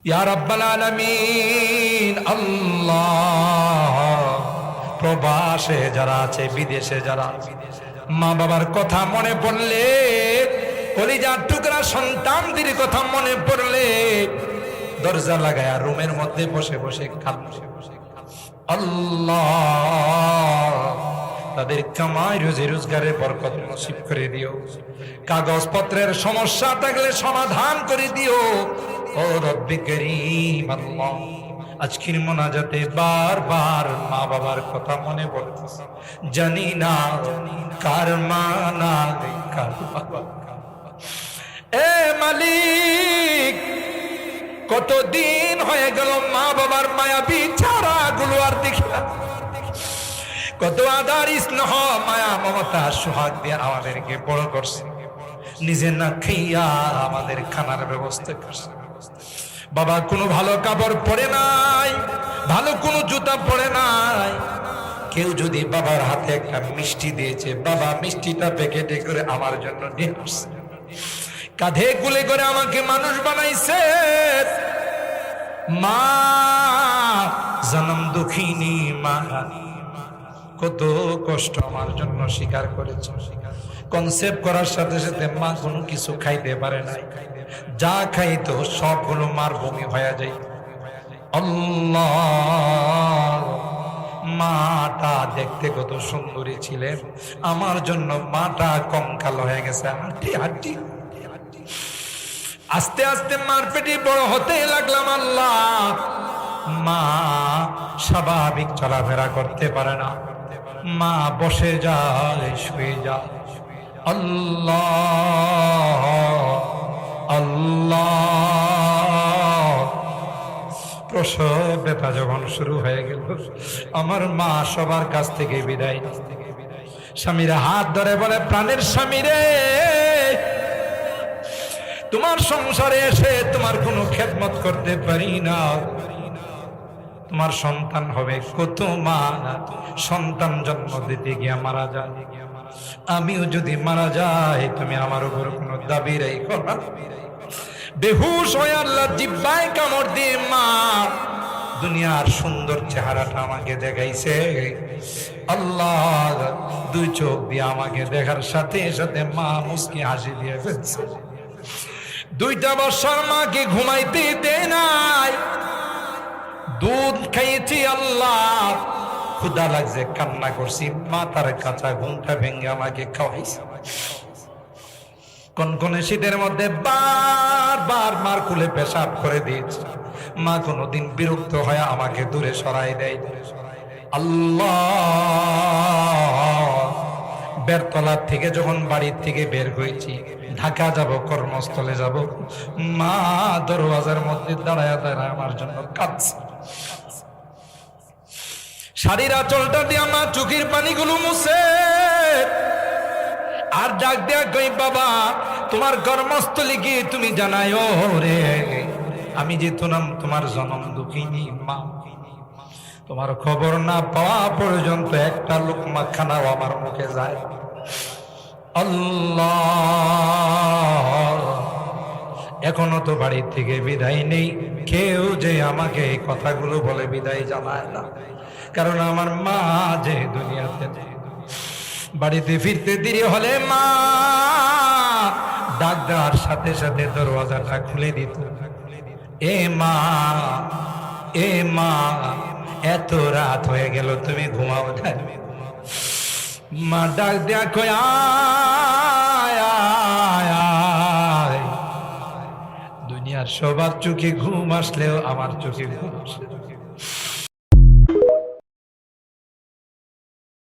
ইয়া রাব্বাল আলামিন আল্লাহ, প্রবাসে যারা আছে, বিদেশে যারা, মা বাবার কথা মনে পড়লে, কলিজার টুকরা সন্তানদের কথা মনে পড়লে দরজা লাগায়া রুমের মধ্যে বসে বসে কাঁদে। আল্লাহ, তাদের কামাই রুজি রোজগারের বরকত নসিব করে দিও, কাগজপত্রের সমস্যা থাকলে সমাধান করে দিও। ও রব্বি করিম আল্লাহ, আজকের মোনাজাতে বারবার মা বাবার কথা মনে পড়তেছে, জানি না কার মা না কার বাবা। এ মালিক, কতদিন হয়ে গেল মা বাবার মায়াবী চেহারাগুলো আর দেখি না। কত আদর স্নেহ মায়া মমতা সোহাগ দিয়ে আমাদেরকে বড় করছে, নিজে না খাইয়া আমাদের খানার ব্যবস্থা করছে। বাবা কোনো ভালো কাপড় পরে নাই, ভালো কোনো জুতা পরে নাই। কেউ যদি বাবার হাতে একটা মিষ্টি দিয়েছে, বাবা মিষ্টিটা প্যাকেটে করে আমার জন্য নিয়ে আসছে, কাঁধে কুলে করে আমাকে মানুষ বানাইছে। মা জনম দুঃখিনী মা, কত কষ্ট আমার জন্য স্বীকার করেছ। কনসেপ্ট করার সাথে সাথে মা কোনো কিছু খাইতে পারে নাই, যা খাইতো সবগুলো মার বমি হয়ে যায়। আল্লাহ, মাটা দেখতে কত সুন্দরী ছিলেন, আমার জন্য মাটা কঙ্কাল হয়ে গেছে, হাঁটি হাঁটি। আস্তে আস্তে মার পেটে বড় হতে লাগলাম। আল্লাহ, মা স্বাভাবিক চলাফেরা করতে পারে না, মা বসে যায়, শুয়ে যায়। আল্লাহ আল্লাহ, প্রসব ব্যথা যখন শুরু হয়ে গেল, আমার মা সবার কাছ থেকে বিদায়। স্বামীরা হাত ধরে বলে, প্রাণের স্বামী রে, তোমার সংসারে এসে তোমার কোনো খেদমত করতে পারি না। তোমার সন্তান হবে, কত মা সন্তান জন্ম দিতে গিয়া মারা যায়। আমিও যদি মারা যাই, তুমি আমার উপর কোনো দাবি রাখো না। বেহুশ হয়ে আল্লাহ জিব্বায় কামড় দিয়ে মা দুনিয়ার সুন্দর চেহারাটা আমাকে দেখাইছে। আল্লাহ, দুই চোখ দিয়ে আমাকে দেখার সাথে সাথে মা মুস্কি হাসি দিয়ে ফেলছে। 2টা বছর মাকে ঘুমাইতে দেয় নাই, দুধ খাইয়েছি। আল্লাহ, ক্ষুধা লাগছে, কান্না করছি, মা তার কাঁচা ঘুমটা ভেঙে আমাকে খাওয়াইছে। কনকনে শীতের মধ্যে বারবার মার কুলে পেশাব করে দিয়েছে, মা কোনোদিন বিরক্ত হয়ে আমাকে দূরে সরাই দেয়। আল্লাহ, বেরতলা থেকে যখন বাড়ির থেকে বের হয়েছি, ঢাকা যাব, কর্মস্থলে যাব, মা দরওয়াজার মধ্যে দাঁড়ায় দাঁড়ায় আমার জন্য কাঁদছে। শাড়ির আঁচলটা দিয়ে মা চোখের পানিগুলো মুছে আর ডাক দেয়া কই, বাবা তোমার কর্মস্থলে গিয়ে তুমি জানায়ো রে, আমি যে তোমার জনম দুঃখিনী মা, তোমার খবর না পাওয়া পর্যন্ত একটা লোকমা খানাও আমার মুখে যায়। আল্লাহ, এখনো তো বাড়ি থেকে বিদায় নেই, কেউ যে আমাকে এই কথাগুলো বলে বিদায় জানায় না, কারণ আমার মা যে দুনিয়াতে নেই। বাড়িতে ফিরতে দেরি হলে মা ডাক দেওয়ার সাথে সাথে দরওয়াজাটা খুলে দিত। এ মা, এ মা, এত রাত হয়ে গেল, তুমি ঘুমাও না। মা ডাক দেয়া কই, আয় আয় আয়। দুনিয়ার সবার চোখে ঘুম আসলেও আমার চোখে ঘুম আসে।